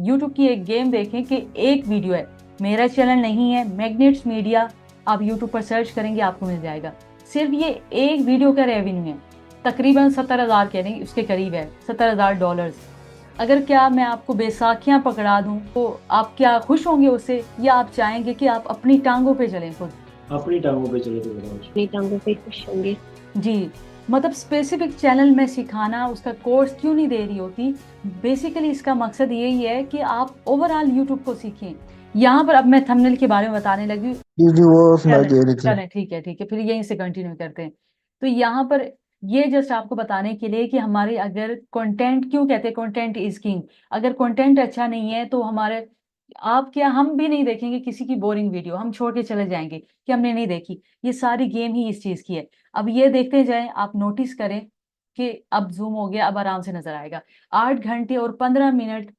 YouTube की एक game देखें कि एक वीडियो है, मेरा चैनल नहीं है, मैग्नेट्स मीडिया, आप यूट्यूब पर सर्च करेंगे आपको मिल जाएगा। सिर्फ ये एक वीडियो का रेवेन्यू है तकरीबन 70,000 कह रहे उसके करीब है, $70,000। अगर क्या मैं आपको बैसाखियां पकड़ा दूं तो आप क्या खुश होंगे उससे, या आप चाहेंगे कि आप अपनी टांगों पे चलें खुद? अपनी टांगों पे चले तो बताओ। अपनी टांगों पे खुश होंगे। जी, मतलब स्पेसिफिक चैनल में सिखाना उसका कोर्स क्यों नहीं दे रही होती। बेसिकली इसका मकसद यही है कि आप ओवरऑल यूट्यूब को सीखें। यहाँ पर अब मैं थंबनेल के बारे में बताने लगी। जी वो सुनाई चलें दे रही थी। चलें, ठीक है ठीक है, फिर यहीं से कंटिन्यू करते हैं। तो यहाँ पर ये जस्ट आपको बताने के लिए कि हमारे अगर कंटेंट, क्यों कहते हैं कंटेंट इज किंग, अगर कंटेंट अच्छा नहीं है तो हमारे, आप क्या, हम भी नहीं देखेंगे किसी की बोरिंग वीडियो, हम छोड़ के चले जाएंगे कि हमने नहीं देखी। ये सारी गेम ही इस चीज की है। अब ये देखते जाएं, आप नोटिस करें कि अब जूम हो गया, अब आराम से नजर आएगा। 8 घंटे और 15 मिनट,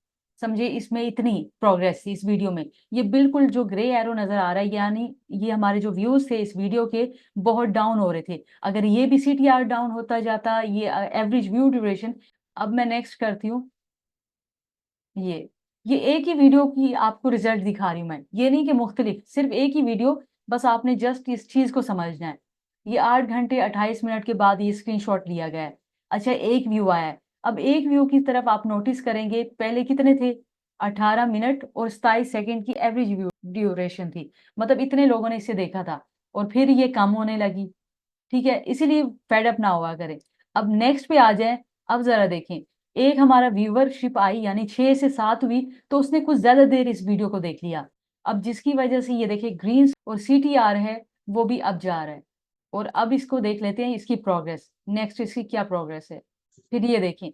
समझे इसमें इतनी प्रोग्रेस थी इस वीडियो में। ये बिल्कुल जो ग्रे एरो नजर आ रहा है, यानी ये हमारे जो व्यूज थे इस वीडियो के बहुत डाउन हो रहे थे। अगर ये भी CTR डाउन होता जाता, ये एवरेज व्यू ड्यूरेशन। अब मैं नेक्स्ट करती हूँ। ये ये एक ही वीडियो की आपको रिजल्ट दिखा रही हूँ मैं, ये नहीं कि मुख्तलिफ, सिर्फ एक ही वीडियो। बस आपने जस्ट इस चीज को समझना है। ये 8 घंटे 28 मिनट के बाद ये स्क्रीनशॉट लिया गया है। अच्छा, एक व्यू आया है। अब एक व्यू की तरफ आप नोटिस करेंगे, पहले कितने थे? 18 मिनट और 27 सेकेंड की एवरेज व्यू ड्यूरेशन थी। मतलब इतने लोगों ने इसे देखा था, और फिर ये कम होने लगी। ठीक है, इसीलिए फेड अप ना हुआ करें। अब नेक्स्ट पे आ जाए। अब जरा देखें, एक हमारा व्यूवरशिप आई यानी 6 से 7 हुई, तो उसने कुछ ज्यादा देर इस वीडियो को देख लिया। अब जिसकी वजह से ये देखिए ग्रीन और CTR है वो भी अब जा रहा है। और अब इसको देख लेते हैं इसकी प्रोग्रेस, नेक्स्ट इसकी क्या प्रोग्रेस है। फिर ये देखें,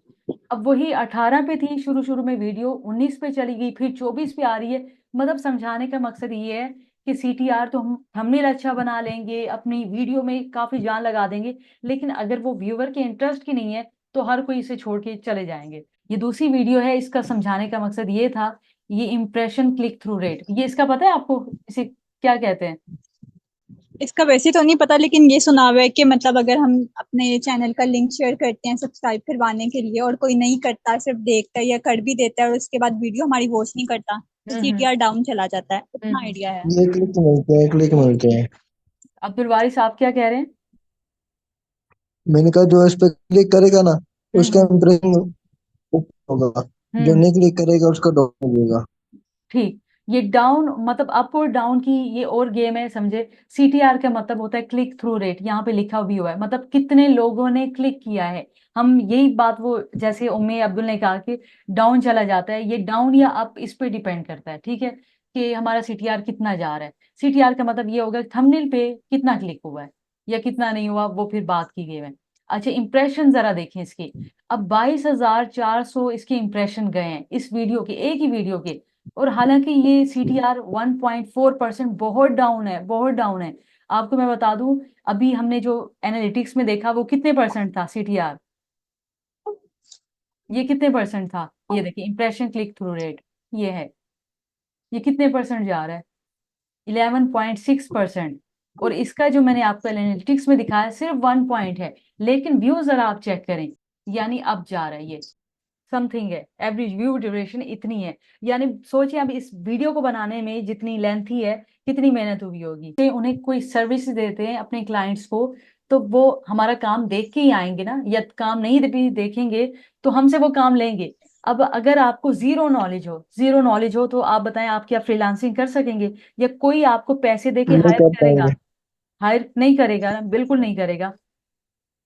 अब वही 18 पे थी शुरू शुरू में वीडियो, 19 पे चली गई, फिर 24 पे आ रही है। मतलब समझाने का मकसद ये है कि CTR तो हम थंबनेल अच्छा बना लेंगे, अपनी वीडियो में काफी जान लगा देंगे, लेकिन अगर वो व्यूअर के इंटरेस्ट की नहीं है तो हर कोई इसे छोड़ के चले जाएंगे। ये दूसरी वीडियो है, इसका समझाने का मकसद ये था, ये इम्प्रेशन क्लिक थ्रू रेट, ये इसका पता है आपको, इसे क्या कहते हैं? इसका वैसे तो नहीं पता, लेकिन ये सुना हुआ है कि मतलब अगर हम अपने चैनल का लिंक शेयर करते हैं सब्सक्राइब करवाने के लिए, और कोई नहीं करता, सिर्फ देखता है या कर भी देता है और उसके बाद वीडियो हमारी वॉच नहीं करता, तो हम्म सीटीआर डाउन चला जाता है। इतना हम्म। आइडिया है। ये क्लिक मिलते हैं, क्लिक मिलते हैं। अब्दुल वारिस साहब क्या कह रहे हैं? मैंने कहा जो इस पे क्लिक करेगा ना उसका हम्म इम्प्रेशन होगा, जो हम्म। नहीं क्लिक करेगा उसका डाउन मिलेगा। ठीक, ये डाउन मतलब अप और डाउन की ये और गेम है, समझे। CTR का मतलब होता है क्लिक थ्रू रेट, यहाँ पे लिखा भी हुआ है, मतलब कितने लोगों ने क्लिक किया है। हम यही बात, वो जैसे उम्मे अब्दुल ने कहा कि डाउन चला जाता है, ये डाउन या अप इस पे डिपेंड करता है, ठीक है, कि हमारा CTR कितना जा रहा है। CTR का मतलब ये होगा थंबनेल पे कितना क्लिक हुआ है या कितना नहीं हुआ, वो फिर बात की गेम है। अच्छा, इंप्रेशन जरा देखें इसके। अब 22,400 इसके इंप्रेशन गए हैं इस वीडियो के, एक ही वीडियो के। और हालांकि ये CTR 1.4% बहुत डाउन है, बहुत डाउन है। आपको मैं बता दूं, अभी हमने जो एनालिटिक्स में देखा वो कितने परसेंट था CTR, ये कितने परसेंट था? ये देखिए इंप्रेशन क्लिक थ्रू रेट, ये है, ये कितने परसेंट जा रहा है? 11.6%। और इसका जो मैंने आपको एनालिटिक्स में दिखाया सिर्फ 1 पॉइंट है, लेकिन व्यू जरा आप चेक करें, यानी अब जा रहा है ये, समथिंग है, एवरेज व्यू ड्यूरेशन इतनी है। यानी सोचिए अब इस वीडियो को बनाने में जितनी लेंथी है, कितनी मेहनत हुई होगी। कि उन्हें कोई सर्विस देते हैं अपने क्लाइंट्स को, तो वो हमारा काम देख के ही आएंगे ना, या काम नहीं भी देखेंगे तो हमसे वो काम लेंगे। अब अगर आपको जीरो नॉलेज हो, जीरो नॉलेज हो, तो आप बताएं आप क्या फ्रीलांसिंग कर सकेंगे, या कोई आपको पैसे दे के नहीं हायर कर करेगा? पाएंगे। हायर नहीं करेगा ना, बिल्कुल नहीं करेगा।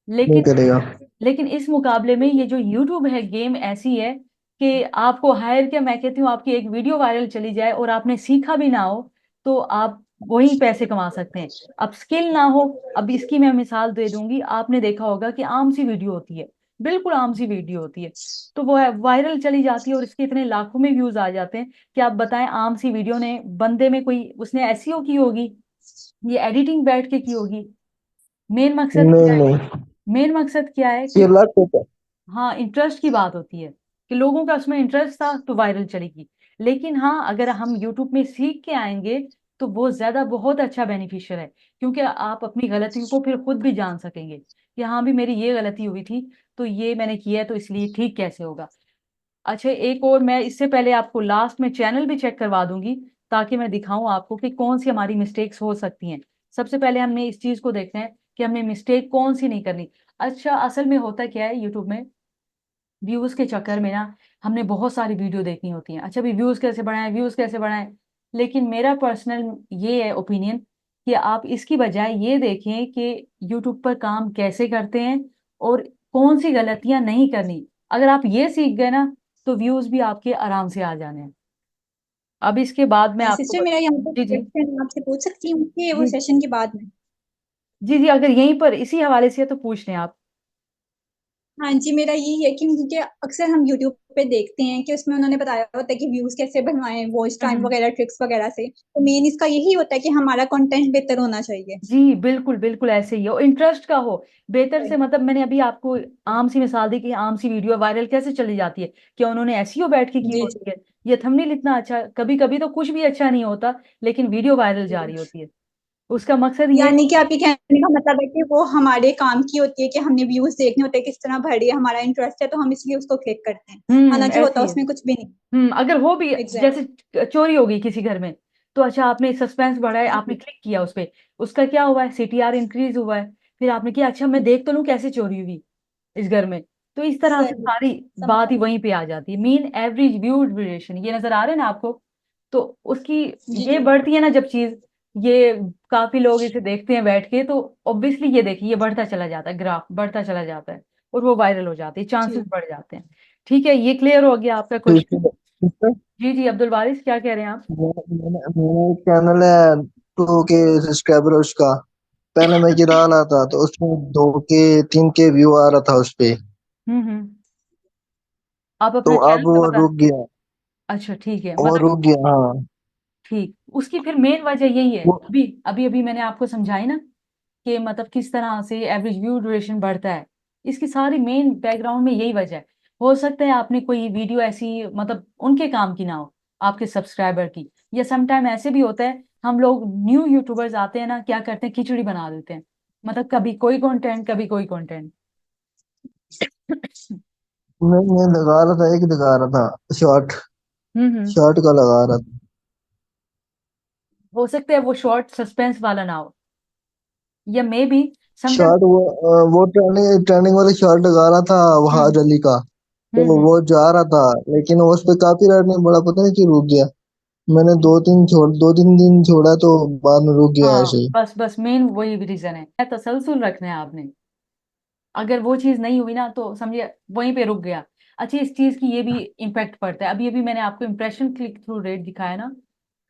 नहीं लेकिन करेगा। लेकिन इस मुकाबले में ये जो यूट्यूब है, गेम ऐसी है कि आपको हायर, क्या मैं कहती हूँ, आपकी एक वीडियो वायरल चली जाए और आपने सीखा भी ना हो, तो आप वही पैसे कमा सकते हैं। अब स्किल ना हो, अब इसकी मैं मिसाल दे दूंगी, आपने देखा होगा कि आम सी वीडियो होती है, बिल्कुल आम सी वीडियो होती है, तो वो वायरल चली जाती है और इसके इतने लाखों में व्यूज आ जाते हैं कि आप बताएं आम सी वीडियो ने बंदे में कोई, उसने एसईओ की होगी, ये एडिटिंग बैठ के की होगी। मेन मकसद नहीं क्या है? नहीं, मेन मकसद क्या है ये कि, लक होता है। हाँ, इंटरेस्ट की बात होती है कि लोगों का उसमें इंटरेस्ट था तो वायरल चलेगी। लेकिन हाँ, अगर हम यूट्यूब में सीख के आएंगे तो वो ज्यादा बहुत अच्छा बेनिफिशियल है, क्योंकि आप अपनी गलतियों को फिर खुद भी जान सकेंगे कि हाँ भी मेरी ये गलती हुई थी, तो ये मैंने किया है, तो इसलिए ठीक कैसे होगा। अच्छा, एक और मैं इससे पहले आपको लास्ट में चैनल भी चेक करवा दूंगी, ताकि मैं दिखाऊं आपको कि कौन सी हमारी मिस्टेक्स हो सकती हैं। सबसे पहले हमने इस चीज को देखना है कि हमें मिस्टेक कौन सी नहीं करनी। अच्छा, असल में होता क्या है यूट्यूब में, व्यूज के चक्कर में ना हमने बहुत सारी वीडियो देखनी होती हैं। अच्छा, भी व्यूज कैसे बढ़ाएं, व्यूज कैसे बढ़ाएं। लेकिन मेरा पर्सनल ये है ओपिनियन कि आप इसकी बजाय ये देखें कि यूट्यूब पर काम कैसे करते हैं और कौन सी गलतियां नहीं करनी। अगर आप ये सीख गए ना, तो व्यूज भी आपके आराम से आ जाने हैं। अब इसके बाद मैं आपको सिस्टर, मेरा यहाँ पर जी जी क्वेश्चन आपसे पूछ सकती हूँ कि वो जी सेशन के बाद में? जी जी, अगर यहीं पर इसी हवाले से है तो पूछ लें आप। हाँ जी, मेरा यही है कि क्योंकि अक्सर हम यूट्यूब पे देखते हैं कि उसमें उन्होंने बताया होता है कि व्यूज कैसे बनवाएं, वॉच टाइम हम्म। वगैरह, ट्रिक्स वगैरह से। तो मेन इसका यही होता है कि हमारा कंटेंट बेहतर होना चाहिए। जी बिल्कुल बिल्कुल, ऐसे ही हो, इंटरेस्ट का हो। बेहतर से मतलब मैंने अभी आपको आम सी मिसाल दी कि आम सी वीडियो वायरल कैसे चली जाती है, क्या उन्होंने एसईओ बैठ के की जी होती है। ये थंबनेल इतना अच्छा, कभी कभी तो कुछ भी अच्छा नहीं होता, लेकिन वीडियो वायरल जा रही जी। होती है। उसका मकसद ये यानी कि आपके कहने का मतलब है कि वो हमारे काम की होती है कि हमने व्यूज देखने होते हैं किस तरह बढ़े, हमारा इंटरेस्ट है तो हम इसलिए उसको क्लिक करते हैं, हालांकि होता ऐसी है। उसमें कुछ भी नहीं। अगर हो भी, एग्जैक्ट। जैसे चोरी हो गई किसी घर में, तो अच्छा आपने सस्पेंस बढ़ाए, आपने क्लिक किया उस पे, उसका क्या हुआ है, सीटीआर इंक्रीज हुआ है। फिर आपने किया अच्छा मैं देख तो लूं कैसे चोरी हुई इस घर में। तो इस तरह से सही। सारी समझ बात आ ही गया। वहीं पे आ जाती है। मीन एवरेज व्यू ड्यूरेशन ये नजर आ रहे हैं ना आपको, तो उसकी जी ये जी। बढ़ती है ना जब चीज, ये काफी लोग इसे देखते हैं बैठ के, तो ऑब्वियसली ये देखिए ये बढ़ता चला जाता है, ग्राफ बढ़ता चला जाता है, और वो वायरल हो जाती है, चांसेस जी। बढ़ जाते हैं। ठीक है, ये क्लियर हो गया आपका क्वेश्चन। सिस्टर, जी जी, अब्दुल वारिस क्या कह रहे हैं आप। मेरा एक चैनल है 2 के सब्सक्राइबर उसका। पहले मैं गिरा रहा था तो उसमें 2 के 3 के व्यू आ रहा था उस पे। हम्म। आप तो अपना अब चैनल का वो बता। रुक गया। अच्छा ठीक है, वो मतलब रुक गया, हाँ। ठीक, उसकी फिर मेन वजह यही है, वो अभी अभी अभी मैंने आपको समझाई ना कि मतलब किस तरह से एवरेज व्यू ड्यूरेशन बढ़ता है। इसकी सारी मेन बैकग्राउंड में यही वजह है। हो सकता है आपने कोई वीडियो ऐसी मतलब उनके काम की ना हो, आपके सब्सक्राइबर की, या समटाइम ऐसे भी होता है हम लोग न्यू यूट्यूबर्स आते हैं ना, क्या करते हैं खिचड़ी बना देते हैं, मतलब कभी कोई कंटेंट कभी कोई कंटेंट। मैं लगा रहा था, एक लगा रहा था शॉर्ट। हम्म। शॉर्ट का लगा रहा था। हो सकता है वो शॉर्ट सस्पेंस वाला ना हो, या मे बी समटाइम। शॉर्ट वो ट्रेंडिंग ट्रेंडिंग वाले शॉर्ट लगा रहा था हम्म वहाज अली का। तो हम्म। वो जा रहा था, लेकिन उस पे कॉपीराइट नहीं पड़ा, पता नहीं क्यों रुक गया। मैंने 2 दिन छोड़ा तो बाद में रुक गया हाँ ऐसे ही। बस बस मेन वही रीजन है, तसलसल रखना है आपने। अगर वो चीज नहीं हुई ना तो समझिए वहीं पे रुक गया। अच्छा, इस चीज की ये भी इम्पैक्ट पड़ता है। अभी अभी मैंने आपको इंप्रेशन क्लिक थ्रू रेट दिखाया ना,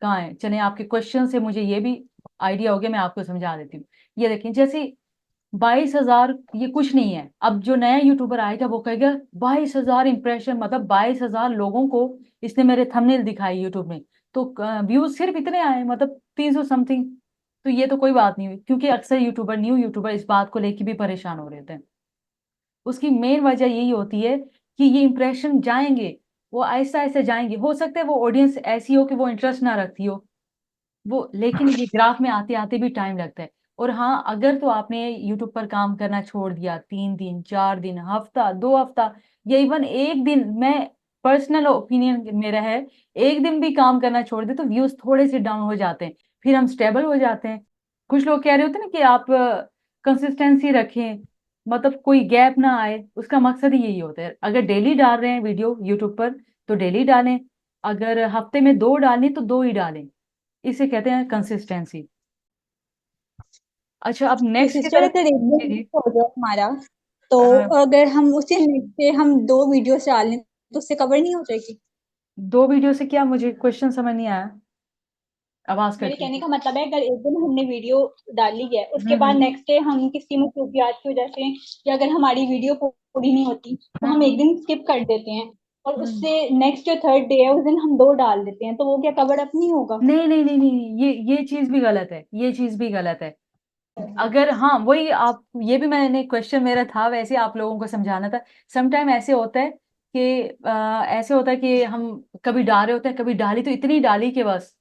कहाँ है, चले आपके क्वेश्चन से मुझे ये भी आइडिया हो गया, मैं आपको समझा देती हूँ। ये देखें, जैसे 22,000 ये कुछ नहीं है। अब जो नया यूट्यूबर आएगा वो कहेगा 22,000 इंप्रेशन, मतलब 22,000 लोगों को इसने मेरे थंबनेल दिखाई यूट्यूब में, तो व्यूज सिर्फ इतने आए, मतलब 300 समथिंग। तो ये तो कोई बात नहीं हुई, क्योंकि अक्सर यूट्यूबर न्यू यूट्यूबर इस बात को लेके भी परेशान हो रहे थे। उसकी मेन वजह यही होती है कि ये इंप्रेशन जाएंगे, वो आहिस्ता आहिस्ता जाएंगे। हो सकता है वो ऑडियंस ऐसी हो कि वो इंटरेस्ट ना रखती हो वो, लेकिन ये ग्राफ में आते आते भी टाइम लगता है। और हाँ, अगर तो आपने यूट्यूब पर काम करना छोड़ दिया, 3 दिन 4 दिन हफ्ता 2 हफ्ता, या इवन एक दिन, मैं पर्सनल ओपिनियन मेरा है, एक दिन भी काम करना छोड़ दे तो व्यूज थोड़े से डाउन हो जाते हैं, फिर हम स्टेबल हो जाते हैं। कुछ लोग कह रहे होते हैं ना कि आप कंसिस्टेंसी रखें, मतलब कोई गैप ना आए, उसका मकसद ही यही होता है। अगर डेली डाल रहे हैं वीडियो यूट्यूब पर तो डेली डालें, अगर हफ्ते में 2 डालनी तो 2 ही डालें, इसे कहते हैं कंसिस्टेंसी। अच्छा, अब तो नेक्स्ट की सिस्टर, तरफ। अगर एक दिन जी जी। हो गया हमारा, तो अ, अगर हम उसे नेक्स्ट डे हम 2 वीडियो डाल लें तो उससे कवर नहीं हो जाएगी? 2 वीडियो से क्या, मुझे क्वेश्चन समझ नहीं आया, आवाज मेरे कट कहने गई। का मतलब है, अगर एक दिन हमने वीडियो डाली है, उसके बाद हम्म नेक्स्ट डे हम किसी मसरूफियात की वजह से, या अगर हमारी वीडियो पूरी नहीं होती तो हम एक हम्म दिन स्किप कर देते हैं, और हम्म। उससे नेक्स्ट जो थर्ड डे है उस दिन हम 2 डाल देते हैं, तो वो क्या कवर अप नहीं होगा? नहीं नहीं नहीं नहीं, ये चीज भी गलत है, ये चीज भी गलत है। अगर हाँ वही आप, ये भी मैंने क्वेश्चन मेरा था वैसे आप लोगों को समझाना था। समटाइम ऐसे होता है कि ऐसे होता है कि हम कभी डाल रहे होते हैं, कभी डाली तो इतनी डाली कि बस।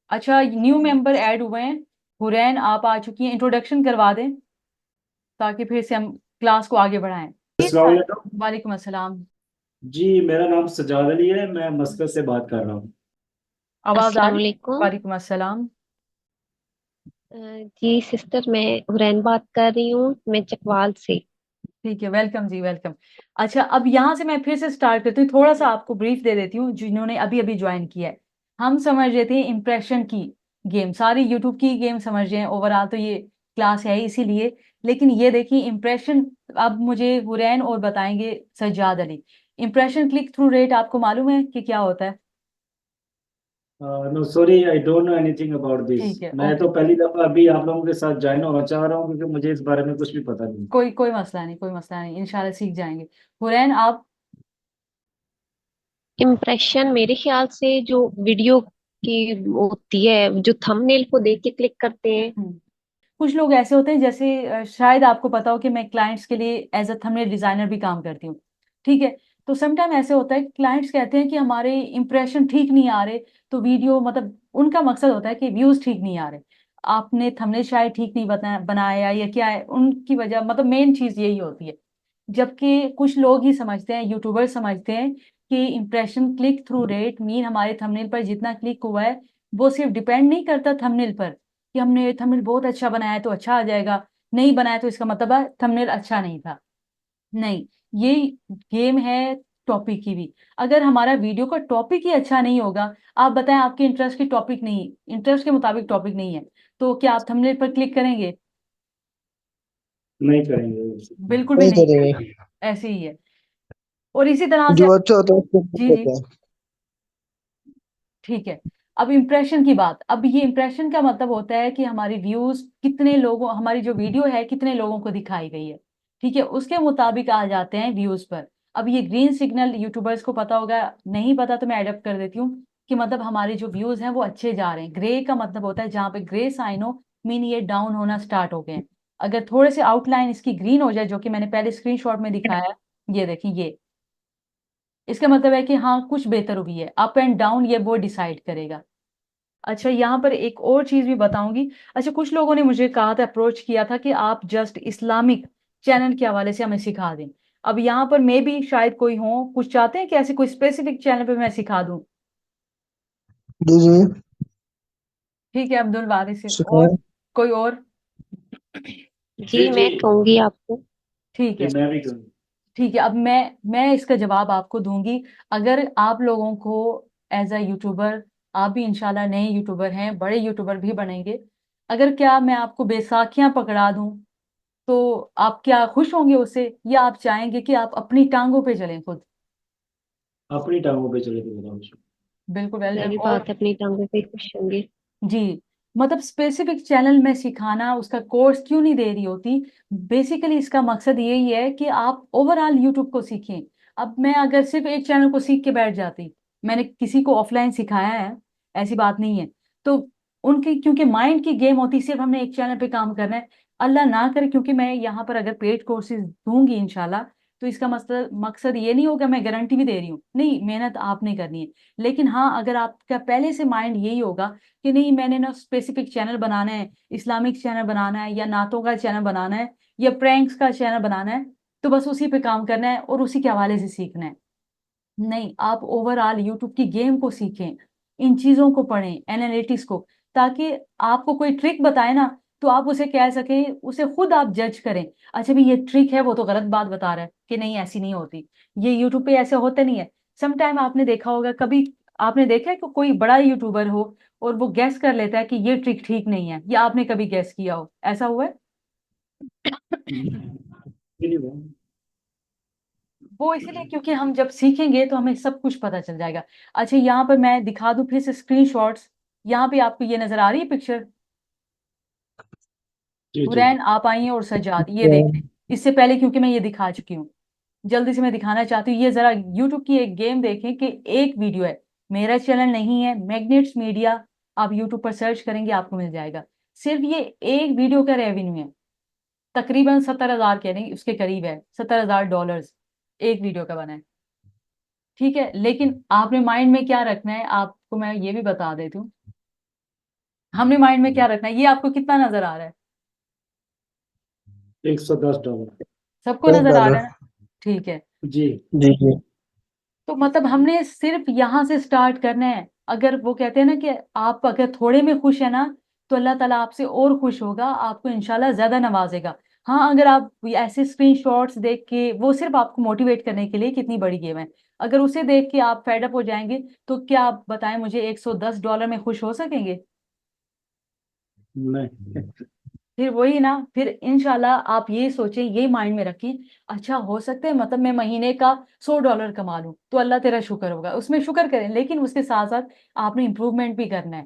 अच्छा, न्यू मेंबर ऐड हुए हैं, हुरैन आप आ चुकी हैं, इंट्रोडक्शन करवा दें ताकि फिर से हम क्लास को आगे बढ़ाएं। अस्सलाम वालेकुम। वालेकुम अस्सलाम। जी, मेरा नाम सजाद अली है, मैं मस्कत से बात कर रहा हूँ। आवाज आ अस्सलाम रही? वालेकुम। वालेकुम अस्सलाम। जी सिस्टर, मैं हुरैन बात कर रही हूँ, मैं चकवाल से। ठीक है, वेलकम जी, वेलकम। अच्छा, अब यहाँ से मैं फिर से स्टार्ट करती हूँ, थोड़ा सा आपको ब्रीफ दे देती हूँ जिन्होंने अभी अभी ज्वाइन किया है। हम समझ रहे थे इम्प्रेशन की गेम, सारी यूट्यूब की गेम समझ रहे हैं, ओवरऑल तो ये क्लास है इसीलिए। लेकिन ये देखिए इम्प्रेशन, अब मुझे हुरैन और बताएंगे Sajjad Ali. Impression click through rate आपको मालूम है कि क्या होता है? No sorry, I don't know anything about this. ठीक है, मैं ओके। तो पहली दफा अभी आप लोगों के साथ ज्वाइन होना चाह रहा हूँ, क्योंकि मुझे इस बारे में कुछ भी पता नहीं। कोई कोई मसला नहीं, कोई मसला नहीं, इंशाल्लाह सीख जाएंगे। हुरैन आप। इम्प्रेशन मेरे ख्याल से जो वीडियो की होती है, जो थंबनेल को देख के क्लिक करते हैं। कुछ लोग ऐसे होते हैं, जैसे शायद आपको पता हो कि मैं क्लाइंट्स के लिए एज अ थंबनेल डिजाइनर भी काम करती हूँ। ठीक है। तो समटाइम ऐसे होता है क्लाइंट्स कहते हैं कि हमारे इंप्रेशन ठीक नहीं आ रहे, तो वीडियो मतलब उनका मकसद होता है कि व्यूज ठीक नहीं आ रहे, आपने थंबनेल शायद ठीक नहीं बनाया या क्या है उनकी वजह, मतलब मेन चीज यही होती है। जबकि कुछ लोग ही समझते हैं, यूट्यूबर समझते हैं कि impression click through rate mean हमारे थंबनेल पर जितना क्लिक हुआ है वो सिर्फ डिपेंड नहीं करता थंबनेल पर, कि हमने थंबनेल बहुत अच्छा बनाया है तो अच्छा आ जाएगा, नहीं बनाया तो इसका मतलब है थंबनेल अच्छा नहीं था। नहीं, ये गेम है टॉपिक की भी। अगर हमारा वीडियो का टॉपिक ही अच्छा नहीं होगा, आप बताएं आपके इंटरेस्ट की टॉपिक नहीं, इंटरेस्ट के मुताबिक टॉपिक नहीं है, तो क्या आप थंबनेल पर क्लिक करेंगे? नहीं करेंगे। बिल्कुल भी नहीं नहीं करेंगे। करेंगे। ऐसे ही है। और इसी तरह से, जो अच्छा होता है उसको जी click जी, करते हैं। ठीक है। अब इम्प्रेशन की बात, अब ये इम्प्रेशन का मतलब होता है कि हमारी व्यूज कितने लोगों, हमारी जो वीडियो है कितने लोगों को दिखाई गई है, ठीक है, उसके मुताबिक आ जाते हैं व्यूज पर। अब ये ग्रीन सिग्नल यूट्यूबर्स को पता होगा, नहीं पता तो मैं एडप्ट कर देती हूँ कि मतलब हमारे जो व्यूज हैं वो अच्छे जा रहे हैं। ग्रे का मतलब होता है जहाँ पे ग्रे साइन हो, मीन ये डाउन होना स्टार्ट हो गए हैं। अगर थोड़े से आउटलाइन इसकी ग्रीन हो जाए, जो कि मैंने पहले स्क्रीनशॉट में दिखाया, ये देखिए ये, इसका मतलब है कि हाँ कुछ बेहतर हुई है। अप एंड डाउन ये वो डिसाइड करेगा। अच्छा, यहाँ पर एक और चीज भी बताऊंगी। अच्छा, कुछ लोगों ने मुझे कहा था, अप्रोच किया था कि आप जस्ट इस्लामिक चैनल के हवाले से हमें सिखा दें। अब यहाँ पर मे भी शायद कोई हो, कुछ चाहते हैं कि ऐसे कोई स्पेसिफिक चैनल पे मैं सिखा दूं? जी जी। ठीक है, अब्दुल वारिस, और सिखाओ। कोई और? जी जी जी मैं कहूंगी आपको। ठीक जी, है, मैं भी करूँ। ठीक है। अब मैं इसका जवाब आपको दूंगी। अगर आप लोगों को एज अ यूट्यूबर, आप भी इंशाल्लाह नए यूट्यूबर हैं, बड़े यूट्यूबर भी बनेंगे, अगर क्या मैं आपको बैसाखियां पकड़ा दूं तो आप क्या खुश होंगे उससे, या आप चाहेंगे कि आप अपनी टांगों पे चलें खुद? अपनी टांगों पे चले तो बताओ। बिल्कुल वेल डन। सही और बात है, अपनी टांगों पे खुश होंगे। जी, मतलब स्पेसिफिक चैनल में सिखाना, उसका कोर्स क्यों नहीं दे रही होती? बेसिकली इसका मकसद यही है कि आप ओवरऑल यूट्यूब को सीखें। अब मैं अगर सिर्फ एक चैनल को सीख के बैठ जाती, मैंने किसी को ऑफलाइन सिखाया है, ऐसी बात नहीं है, तो उनकी क्योंकि माइंड की गेम होती, सिर्फ हमने एक चैनल पे काम करना है, अल्लाह ना करे, क्योंकि मैं यहाँ पर अगर पेड कोर्सेज दूंगी इंशाल्लाह, तो इसका मकसद मकसद ये नहीं होगा, मैं गारंटी भी दे रही हूँ नहीं, मेहनत आपने करनी है। लेकिन हाँ, अगर आपका पहले से माइंड यही होगा कि नहीं मैंने ना स्पेसिफिक चैनल बनाना है, इस्लामिक चैनल बनाना है, या नातों का चैनल बनाना है, या प्रैंक्स का चैनल बनाना है, तो बस उसी पे काम करना है और उसी के हवाले से सीखना है। नहीं, आप ओवरऑल यूट्यूब की गेम को सीखें, इन चीजों को पढ़ें, एनालिटिक्स को, ताकि आपको कोई ट्रिक बताए ना, तो आप उसे कह सकें, उसे खुद आप जज करें, अच्छा भी ये ट्रिक है, वो तो गलत बात बता रहा है कि नहीं ऐसी नहीं होती, ये यूट्यूब पे ऐसे होते नहीं है। समटाइम आपने देखा होगा, कभी आपने देखा है कि कोई बड़ा यूट्यूबर हो और वो गैस कर लेता है कि ये ट्रिक ठीक नहीं है, या आपने कभी गैस किया हो, ऐसा हुआ है? नहीं हुआ। वो इसीलिए क्योंकि हम जब सीखेंगे तो हमें सब कुछ पता चल जाएगा। अच्छा, यहाँ पर मैं दिखा दूं फिर से स्क्रीनशॉट्स, यहाँ पे आपको ये नजर आ रही है पिक्चर? जी जी। हुरैन आप आई हैं और सजाद, ये देख लें। इससे पहले क्योंकि मैं ये दिखा चुकी हूँ, जल्दी से मैं दिखाना चाहती हूँ, ये जरा यूट्यूब की एक गेम देखें कि एक वीडियो है, मेरा चैनल नहीं है, मैग्नेट्स मीडिया, आप यूट्यूब पर सर्च करेंगे आपको मिल जाएगा। सिर्फ ये एक वीडियो का रेवेन्यू है, तकरीबन 70,000 कह नहीं उसके करीब है, $70,000 एक वीडियो का बना है। ठीक है, लेकिन आपने माइंड में क्या रखना है, आपको मैं ये भी बता देती हूँ, हमने माइंड में क्या रखना है, ये आपको कितना नजर आ रहा है? $110। सबको नजर आ रहा $10। है ना? ठीक है। जी। जी जी। तो मतलब हमने सिर्फ यहाँ से स्टार्ट करना है। अगर वो कहते हैं ना कि आप अगर थोड़े में खुश है ना, तो अल्लाह ताला आपसे और खुश होगा, आपको इंशाल्लाह ज्यादा नवाजेगा। हाँ, अगर आप ऐसे स्क्रीनशॉट्स देख के, वो सिर्फ आपको मोटिवेट करने के लिए कितनी बड़ी गेम है, अगर उसे देख के आप फेड अप हो जाएंगे, तो क्या आप बताएं मुझे, $110 में खुश हो सकेंगे? नहीं। फिर वही ना, फिर इंशाल्लाह आप ये सोचें, ये माइंड में रखें, अच्छा हो सकता है मतलब मैं महीने का $100 कमा लूं, तो अल्लाह तेरा शुक्र होगा, उसमें शुक्र करें, लेकिन उसके साथ साथ आपने इंप्रूवमेंट भी करना है।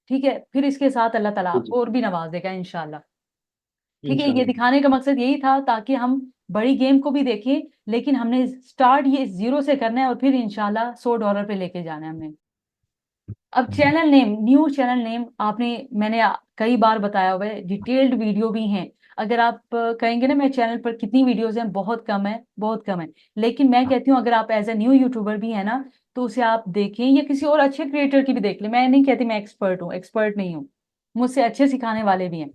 ठीक है, फिर इसके साथ अल्लाह ताला जी जी, आपको और भी नवाजेगा इंशाल्लाह। ठीक है, ये इंशाल्लाह। दिखाने का मकसद यही था, ताकि हम बड़ी गेम को भी देखें, लेकिन हमने स्टार्ट ये जीरो से करना है, और फिर इंशाल्लाह $100 पे लेके जाना है हमने। अब channel name, new channel name आपने, मैंने कई बार बताया हुआ है, डिटेल्ड वीडियो भी हैं। अगर आप कहेंगे ना मेरे चैनल पर कितनी वीडियोस हैं, बहुत कम है, बहुत कम है। लेकिन मैं कहती हूँ अगर आप एज ए न्यू यूट्यूबर भी है ना, तो उसे आप देखें, या किसी और अच्छे क्रिएटर की भी देख लें। मैं नहीं कहती मैं एक्सपर्ट हूँ, एक्सपर्ट नहीं हूँ, मुझसे अच्छे सिखाने वाले भी हैं,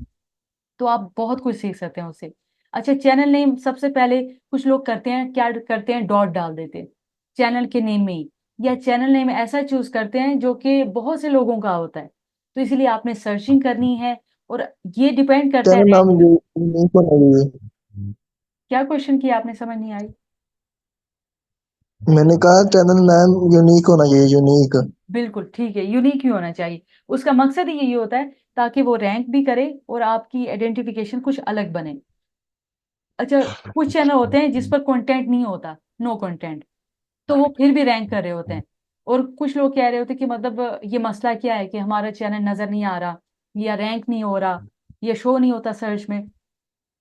तो आप बहुत कुछ सीख सकते हैं उससे। अच्छा, चैनल नेम सबसे पहले कुछ लोग करते हैं, क्या करते हैं, डॉट डाल देते हैं चैनल के नेम में ही, या चैनल नेम ऐसा चूज करते हैं जो कि बहुत से लोगों का होता है। तो इसलिए आपने सर्चिंग करनी है, और ये डिपेंड करता है चैनल नाम यूनिक होना चाहिए। क्या क्वेश्चन किया आपने, समझ नहीं आई। मैंने कहा चैनल नाम यूनिक होना चाहिए, यूनिक। बिल्कुल ठीक है, यूनिक ही होना चाहिए, उसका मकसद ही यही होता है, ताकि वो रैंक भी करे और आपकी आइडेंटिफिकेशन कुछ अलग बने। अच्छा, कुछ चैनल होते हैं जिस पर कंटेंट नहीं होता, नो कंटेंट, तो वो फिर भी रैंक कर रहे होते हैं। और कुछ लोग कह रहे होते हैं कि मतलब ये मसला क्या है कि हमारा चैनल नजर नहीं आ रहा, या रैंक नहीं हो रहा, या शो नहीं होता सर्च में।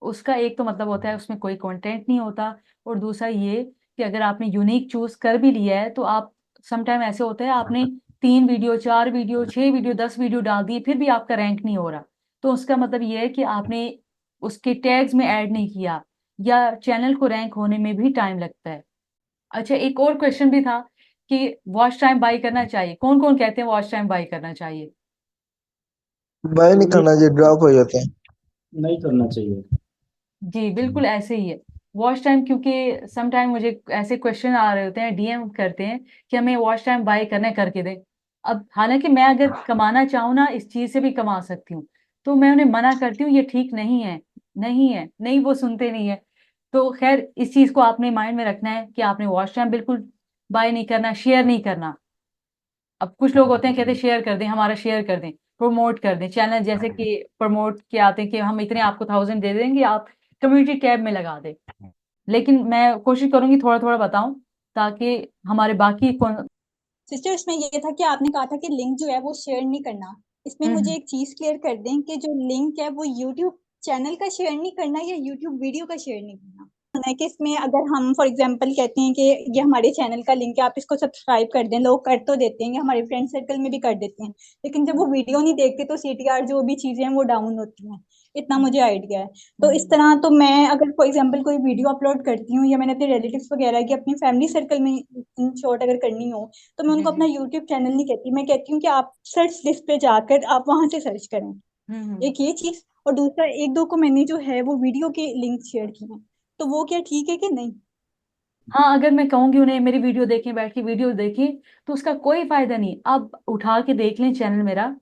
उसका एक तो मतलब होता है उसमें कोई कंटेंट नहीं होता, और दूसरा ये कि अगर आपने यूनिक चूज कर भी लिया है, तो आप समटाइम ऐसे होता है आपने 3 वीडियो, 4 वीडियो, 6 वीडियो, 10 वीडियो डाल दिए, फिर भी आपका रैंक नहीं हो रहा, तो उसका मतलब ये है कि आपने उसके टैग्स में ऐड नहीं किया, या चैनल को रैंक होने में भी टाइम लगता है। अच्छा, एक और क्वेश्चन भी था कि वॉच टाइम बाई करना चाहिए, कौन कौन कहते हैं वॉच टाइम बाई करना चाहिए? बाय नहीं नहीं, करना चाहिए, ड्रॉप हो जाते हैं। नहीं करना चाहिए। जी बिल्कुल ऐसे ही है, वॉच टाइम, क्योंकि सम टाइम मुझे ऐसे क्वेश्चन आ रहे होते हैं, डीएम करते हैं कि हमें वॉच टाइम बाय करना करके दें। अब हालांकि मैं अगर कमाना चाहूँ ना, इस चीज से भी कमा सकती हूँ, तो मैं उन्हें मना करती हूँ ये ठीक नहीं है, नहीं है, नहीं, वो सुनते नहीं है। तो खैर, इस चीज को आपने माइंड में रखना है कि आपने वॉच टाइम बिल्कुल बाय नहीं करना, शेयर नहीं करना। अब कुछ लोग होते हैं कहते हैं शेयर कर दें, हमारा शेयर कर दें, प्रमोट कर दें चैनल, जैसे कि प्रमोट के आते हैं कि हम इतने आपको 1000 दे देंगे, आप कम्युनिटी टैब में लगा दें। लेकिन मैं कोशिश करूंगी थोड़ा थोड़ा बताऊं, ताकि हमारे बाकी सिस्टर, इसमें ये था कि आपने कहा था कि लिंक जो है वो शेयर नहीं करना। इसमें मुझे हम्म एक चीज क्लियर कर दें कि जो लिंक है वो यूट्यूब चैनल का शेयर नहीं करना या यूट्यूब वीडियो का शेयर नहीं करना है। कि इसमें अगर हम फॉर एग्जांपल कहते हैं कि ये हमारे चैनल का लिंक है, आप इसको सब्सक्राइब कर दें, लोग कर तो देते हैं, हमारे फ्रेंड सर्कल में भी कर देते हैं, लेकिन जब वो वीडियो नहीं देखते तो सीटीआर जो भी चीजें हैं वो डाउन होती हैं। इतना मुझे आइडिया है। तो इस तरह तो मैं अगर फॉर एग्जांपल कोई वीडियो अपलोड करती हूँ, या मैंने अपने रिलेटिव्स वगैरह की अपनी फैमिली सर्कल में इन शॉर्ट अगर करनी हो, तो मैं जी उनको जी। अपना यूट्यूब चैनल नहीं कहती, मैं कहती हूँ कि आप सर्च लिस्ट पे जाकर आप वहां से सर्च करें। हम्म। एक ये चीज, और दूसरा एक दो को मैंने जो है वो वीडियो के लिंक शेयर किए हैं, तो वो क्या ठीक है कि नहीं? हाँ, अगर मैं कहूंगी उन्हें मेरी वीडियो देखें, बैठ के वीडियो देखें, तो उसका कोई फायदा नहीं। आप उठा के देख लें, चैनल मेरा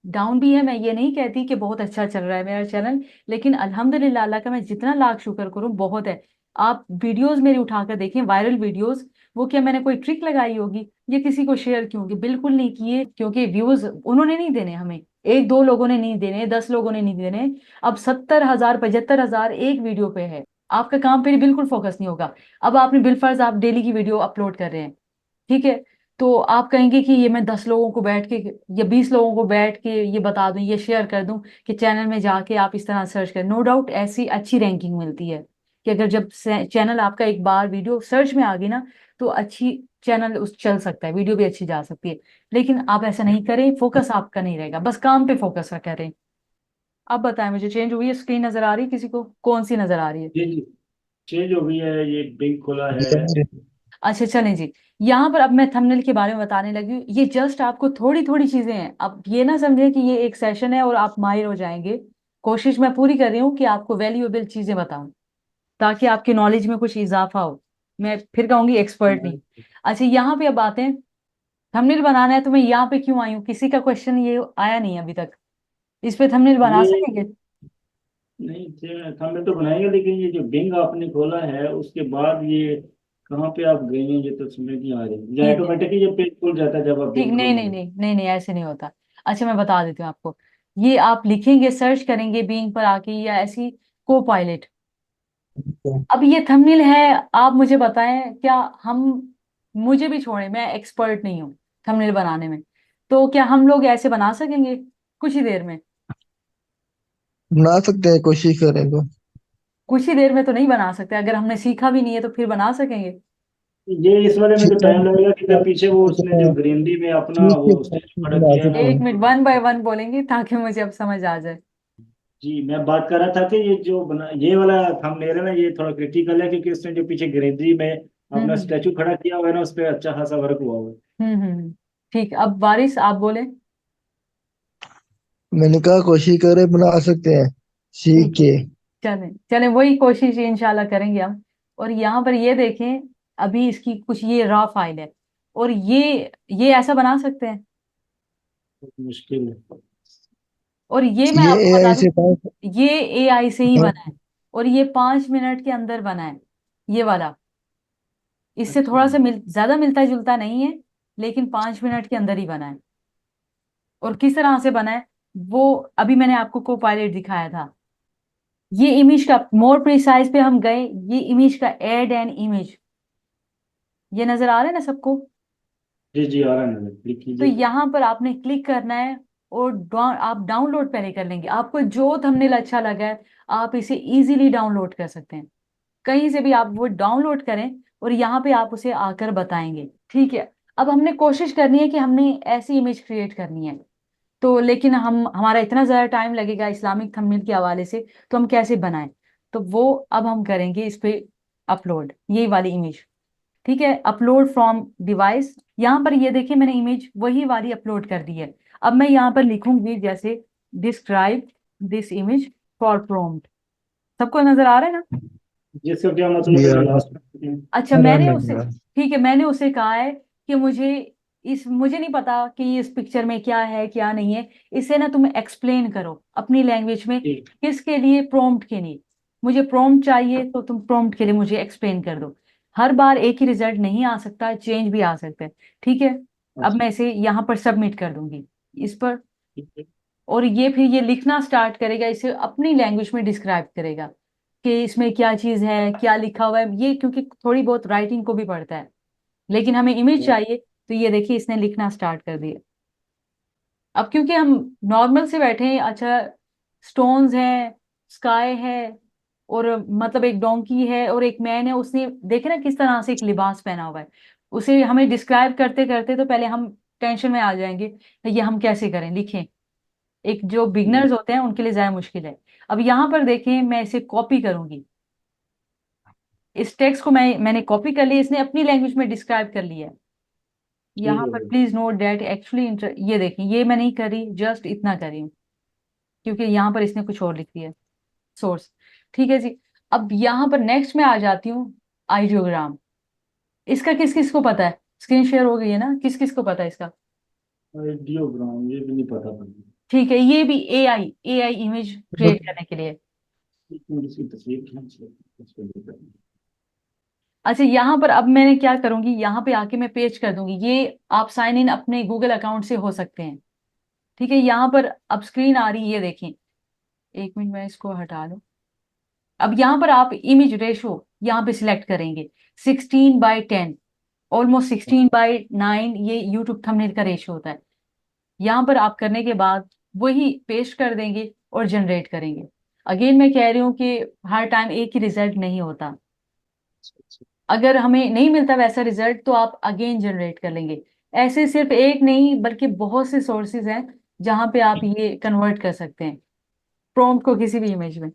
डाउन भी है, मैं ये नहीं कहती कि बहुत अच्छा चल रहा है मेरा चैनल, लेकिन अल्हम्दुलिल्लाह, अल्लाह का मैं जितना लाख शुक्र करूं बहुत है। आप वीडियोस मेरी उठाकर देखें, वायरल वीडियोस, वो क्या मैंने कोई ट्रिक लगाई होगी, ये किसी को शेयर की होगी, बिल्कुल नहीं किए, क्योंकि व्यूज उन्होंने नहीं देने हमें, एक दो लोगों ने नहीं देने, 10 लोगों ने नहीं देने, अब 70,000, 75,000 एक वीडियो पे है। आपका काम पे बिल्कुल फोकस नहीं होगा। अब आपने बिलफर्ज आप डेली की वीडियो अपलोड कर रहे हैं, ठीक है, तो आप कहेंगे कि ये मैं 10 लोगों को बैठ के, या 20 लोगों को बैठ के ये बता दूं, ये शेयर कर दूं कि चैनल में जाके आप इस तरह सर्च करें, नो डाउट ऐसी अच्छी रैंकिंग मिलती है कि अगर जब चैनल आपका एक बार वीडियो सर्च में आ गई ना, तो अच्छी चैनल उस चल सकता है, वीडियो भी अच्छी जा सकती है। लेकिन आप ऐसा नहीं करें, फोकस आपका नहीं रहेगा, बस काम पे फोकस करें। आप बताएं मुझे, चेंज हुई है स्क्रीन, नजर आ रही है किसी को, कौन सी नजर आ रही है? जी जी, चेंज हो गई है, ये लिंक खुला है। अच्छा चलें जी, यहाँ पर अब मैं थंबनेल के बारे में बताने लगी हूँ। ये जस्ट आपको थोड़ी थोड़ी चीजें हैं, अब ये ना समझें कि ये एक सेशन है और आप माहिर हो जाएंगे। कोशिश मैं पूरी कर रही हूँ कि आपको वैल्यूएबल चीजें बताऊं, ताकि आपकी नॉलेज में कुछ इजाफा हो। मैं फिर कहूंगी एक्सपर्ट नहीं। अच्छा यहाँ पे अब आते हैं, थंबनेल बनाना है तो मैं यहाँ पे क्यों आई हूँ, किसी का क्वेश्चन ये आया नहीं अभी तक, इस पे थंबनेल बना ये सकेंगे? नहीं, थंबनेल तो बनाएंगे, लेकिन ये जो बिंग आपने खोला है उसके बाद ये कहाँ पे आप गए हैं, ये तो समझ नहीं आ रही। या ठीक है, ऑटोमेटिकली ये पेज खुल जाता है जब आप ठीक, बिंग नहीं नहीं खोलोगे? नहीं नहीं नहीं, ऐसे नहीं होता। अच्छा मैं बता देती हूँ आपको, ये आप लिखेंगे, सर्च करेंगे बीइंग पर आके या ऐसी को पायलट। अब ये थंबनेल है, आप मुझे बताएं क्या हम, मुझे भी छोड़ें, मैं एक्सपर्ट नहीं हूँ थंबनेल बनाने में, तो क्या हम लोग ऐसे बना सकेंगे कुछ ही देर में? बना सकते हैं, कोशिश करें तो। कुछ ही देर में तो नहीं बना सकते, अगर हमने सीखा भी नहीं है तो फिर बना सकेंगे? ये इस वाले में तो ठीक है, टाइम लगेगा कि जब पीछे वो उसने जो ग्रीनरी में अपना ठीक वो है, स्टेज खड़ा बना किया है ना। सकते एक हैं। मिनट, वन बाय वन बोलेंगे ताकि मुझे अब समझ आ जाए। जी, मैं बात कर रहा था कि ये जो बना ये वाला थंबनेल है ना, ये थोड़ा क्रिटिकल है, क्योंकि उसने जो पीछे ग्रीनरी में हम्म अपना हम्म स्टैचू खड़ा किया हुआ है ना, उस पर अच्छा खासा वर्क हुआ हुआ है। ठीक, अब बारिश आप बोले। मैंने कहा कोशिश करें, बना सकते हैं सीख ठीक है, के। चलें चलें, वही कोशिश इंशाल्लाह करेंगे हम। और यहाँ पर ये देखें, अभी इसकी कुछ ये रॉ फाइल है, और ये ऐसा बना सकते हैं, बहुत मुश्किल है। और ये मैं ये आपको बता एआई दूं, से काम। ये एआई से ही बना है, और ये 5 मिनट के अंदर बना है, ये वाला। इससे अच्छा। थोड़ा सा ज्यादा मिलता जुलता नहीं है, लेकिन 5 मिनट के अंदर ही बना है। और किस तरह से बना है, वो अभी मैंने आपको को पायलट दिखाया था। ये इमेज का मोर प्रिसाइज पे हम गए, ये इमेज का ऐड एन इमेज, ये नजर आ रहा है ना सबको? जी जी, आ रहा है नजर, क्लिक तो कीजिए। यहाँ पर आपने क्लिक करना है, और आप डाउनलोड पहले कर लेंगे, आपको जो थंबनेल अच्छा लगा है आप इसे इजीली डाउनलोड कर सकते हैं, कहीं से भी आप वो डाउनलोड करें, और यहाँ पे आप उसे आकर बताएंगे, ठीक है? अब हमने कोशिश करनी है कि हमने ऐसी इमेज क्रिएट करनी है, तो लेकिन हमारा इतना ज़्यादा टाइम लगेगा इस्लामिक थंबनेल के हवाले से, तो हम कैसे बनाएं? तो वो अब हम करेंगे इस पे अपलोड, यही वाली इमेज, ठीक है? अपलोड फ्रॉम डिवाइस, यहाँ पर ये देखिए मैंने इमेज वही वाली अपलोड कर दी है। अब मैं यहाँ पर लिखूंगी जैसे describe this image for prompt, सबको नजर आ रहा है ना? जिसका क्या मतलब ये है, आ ये रहा लास्ट में। अच्छा आ रहा मैंने लग उसे, रहा। ठीक है, मैंने उसे कहा है कि मुझे नहीं पता कि इस पिक्चर में क्या है क्या नहीं है, इसे ना तुम एक्सप्लेन करो अपनी लैंग्वेज में, ठीक। किसके लिए, प्रॉम्प्ट के लिए, मुझे प्रॉम्प्ट चाहिए, तो तुम प्रॉम्प्ट के लिए मुझे एक्सप्लेन कर दो। हर बार एक ही रिजल्ट नहीं आ सकता, चेंज भी आ सकता है, ठीक है? अब अच्छा। मैं इसे यहाँ पर सबमिट कर दूंगी, इस पर, ठीक है। और ये फिर ये लिखना स्टार्ट करेगा, इसे अपनी लैंग्वेज में डिस्क्राइब करेगा कि इसमें क्या चीज़ है, क्या लिखा हुआ है, ये क्योंकि थोड़ी बहुत राइटिंग को भी पढ़ता है, लेकिन हमें इमेज चाहिए, तो ये देखिए इसने लिखना स्टार्ट कर दिया। अब क्योंकि हम नॉर्मल से बैठे हैं, अच्छा स्टोन्स हैं, स्काई है, और मतलब एक डोंकी है और एक मैन है, उसने देखे ना किस तरह से एक लिबास पहना हुआ है, उसे हमें डिस्क्राइब करते करते तो पहले हम टेंशन में आ जाएंगे, तो ये हम कैसे करें, लिखें? एक जो बिगनर्स होते हैं उनके लिए ज्यादा मुश्किल है। अब यहाँ पर देखें, मैं इसे कॉपी करूंगी, इस टेक्स्ट को मैंने कॉपी कर लिया, इसने अपनी लैंग्वेज में डिस्क्राइब कर लिया है। ठीक यहाँ है पर भाई। प्लीज नोट दैट एक्चुअली ये देखें, ये मैं नहीं करी, जस्ट इतना करी हूँ, क्योंकि यहाँ पर इसने कुछ और लिख दिया सोर्स, ठीक है जी। अब यहाँ पर नेक्स्ट में आ जाती हूँ, आइडियोग्राम, इसका किस किस को पता है? स्क्रीन शेयर हो गई है ना, किस किस को पता है इसका? आइडियोग्राम, ये भी नहीं पता था। ठीक है, ये भी एआई इमेज क्रिएट करने के लिए। एक मिनट, इसकी तस्वीर खींच लो, इसको लेकर। अच्छा यहाँ पर अब मैंने क्या करूंगी, यहाँ पे आके मैं पेज कर दूंगी, ये आप साइन इन अपने गूगल अकाउंट से हो सकते हैं, ठीक है? यहाँ पर अब स्क्रीन आ रही है, ये देखें, एक मिनट मैं इसको हटा लूं। अब यहाँ पर आप इमेज रेशो यहाँ पे सिलेक्ट करेंगे, 16:10, ऑलमोस्ट 16:9, ये यूट्यूब थंबनेल का रेशो होता है। यहाँ पर आप करने के बाद वही पेस्ट कर देंगे और जनरेट करेंगे। अगेन मैं कह रही हूँ कि हर टाइम एक ही रिजल्ट नहीं होता, अगर हमें नहीं मिलता वैसा रिजल्ट तो आप अगेन जनरेट कर लेंगे। ऐसे सिर्फ एक नहीं बल्कि बहुत से सोर्सेज हैं जहां पे आप ये कन्वर्ट कर सकते हैं प्रॉम्प्ट को किसी भी इमेज में।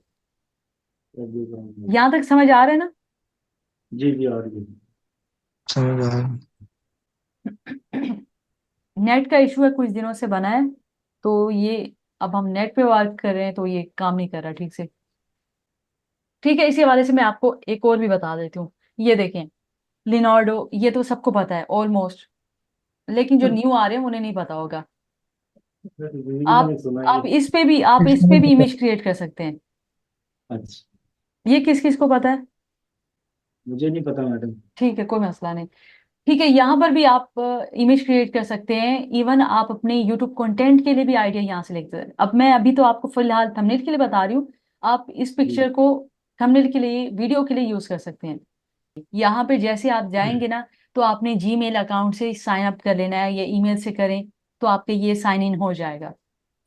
आइडियोग्राम। यहां तक समझ आ रहा है ना? जी जी, आ रही है। समझ आ रहा। नेट का इशू है, कुछ दिनों से बना है, तो ये अब हम नेट पे वर्क कर रहे हैं तो ये काम नहीं कर रहा ठीक से। ठीक है, इसी हवाले से मैं आपको एक और भी बता देती हूँ, ये देखें, लिनार्डो, ये तो सबको पता है ऑलमोस्ट, लेकिन जो हम्म, न्यू आ रहे हैं उन्हें नहीं पता होगा। जिंदगी में आप नहीं सुना आप ये। इस पे भी इमेज क्रिएट कर सकते हैं। अच्छा, ये किस किस को पता है? मुझे नहीं पता मैडम। ठीक है, कोई मसला नहीं। ठीक है, यहाँ पर भी आप इमेज क्रिएट कर सकते हैं। इवन आप अपने यूट्यूब कंटेंट के लिए भी आइडिया यहाँ से लिखते हैं। अब मैं अभी तो आपको फिलहाल थंबनेल के लिए बता रही हूँ, आप इस जी। पिक्चर को थंबनेल के लिए, वीडियो के लिए यूज कर सकते हैं। यहाँ पे जैसे आप जाएंगे ना, तो आपने जीमेल अकाउंट से साइन अप कर लेना है, या ईमेल से करें तो आपके ये साइन इन हो जाएगा।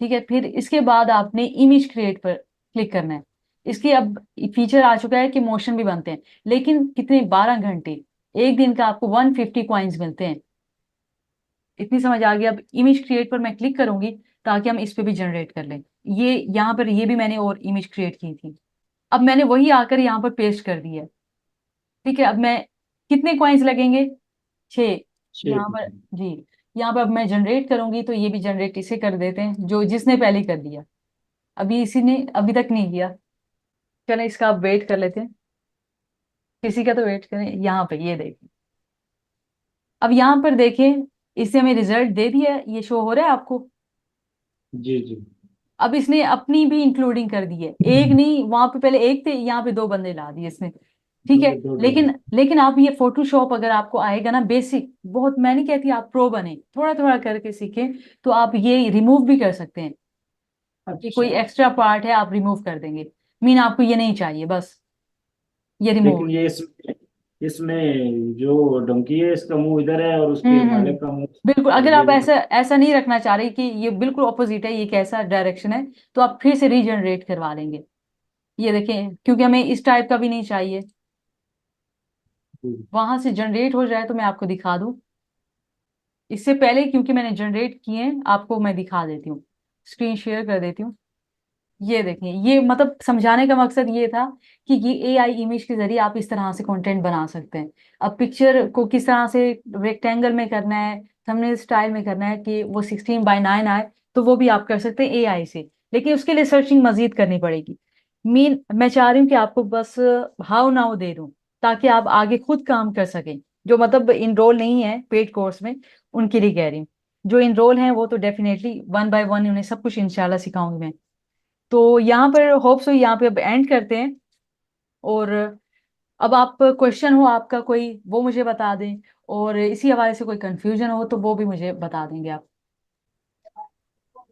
ठीक है, फिर इसके बाद आपने इमेज क्रिएट पर क्लिक करना है। इसकी अब फीचर आ चुका है कि मोशन भी बनते हैं, लेकिन कितने, 12 घंटे, एक दिन का आपको 150 कॉइन्स मिलते हैं। इतनी समझ आ गई? अब इमेज क्रिएट पर मैं क्लिक करूंगी ताकि हम इस पे भी जनरेट कर लें। ये यहाँ पर ये भी मैंने और इमेज क्रिएट की थी, अब मैंने वही आकर यहाँ पर पेस्ट कर दी है। ठीक है, अब मैं, कितने कॉइन्स लगेंगे? 6। यहाँ पर, 6। जी, यहाँ पर अब मैं जनरेट करूंगी तो ये भी जनरेट इसे कर देते हैं, जो जिसने पहले कर दिया। अभी इसी ने अभी तक नहीं किया। चलो इसका अब वेट कर लेते हैं, किसी का तो वेट करें। यहाँ पे ये देखें, अब यहाँ पर देखें, इससे हमें रिजल्ट दे दिया है, ये शो हो रहा है आपको। जी जी। अब इसने अपनी भी इंक्लूडिंग कर दी है, एक नहीं, वहां पे पहले एक थे, यहाँ पे 2 बंदे ला दिए इसने। ठीक है, दो दो। लेकिन आप ये फोटोशॉप अगर आपको आएगा ना बेसिक, बहुत, मैं नहीं कहती आप प्रो बने, थोड़ा थोड़ा करके सीखें, तो आप ये रिमूव भी कर सकते हैं। कि कोई अच्छा, एक्स्ट्रा पार्ट है आप रिमूव कर देंगे, मीन आपको ये नहीं चाहिए, बस ये रिमूव। लेकिन ये इसमें जो डंकी है इसका मुंह इधर है और उसके मालिक का मुंह, बिल्कुल, और अगर ये आप ऐसा ऐसा नहीं रखना चाह रहे कि ये बिल्कुल ऑपोजिट है, ये कैसा डायरेक्शन है, तो आप फिर से रीजनरेट करवा लेंगे। ये देखें, क्योंकि हमें इस टाइप का भी नहीं चाहिए, वहां से जनरेट हो जाए तो मैं आपको दिखा दूं। इससे पहले क्योंकि मैंने जनरेट किए हैं, आपको मैं दिखा देती हूँ, स्क्रीन शेयर कर देती हूँ। ये देखें, ये मतलब समझाने का मकसद ये था कि ये एआई इमेज के जरिए आप इस तरह से कंटेंट बना सकते हैं। अब पिक्चर को किस तरह से रेक्टेंगल में करना है, थंबनेल स्टाइल में करना है कि वो 16:9 आए, तो वो भी आप कर सकते हैं एआई से, लेकिन उसके लिए सर्चिंग मजीद करनी पड़ेगी। मैं चाह रही हूँ कि आपको बस हाउ नाउ दे दूं, ताकि आप आगे खुद काम कर सकें। जो मतलब इनरोल नहीं है पेड कोर्स में, उनके लिए कह रही हूँ। जो इनरोल हैं वो तो डेफिनेटली 1 बाय 1 उन्हें सब कुछ इंशाल्लाह सिखाऊंगी मैं। तो यहाँ पर होप सो, यहाँ पे अब एंड करते हैं। और अब आप, क्वेश्चन हो आपका कोई, वो मुझे बता दें, और इसी हवाले से कोई कंफ्यूजन हो तो वो भी मुझे बता देंगे आप।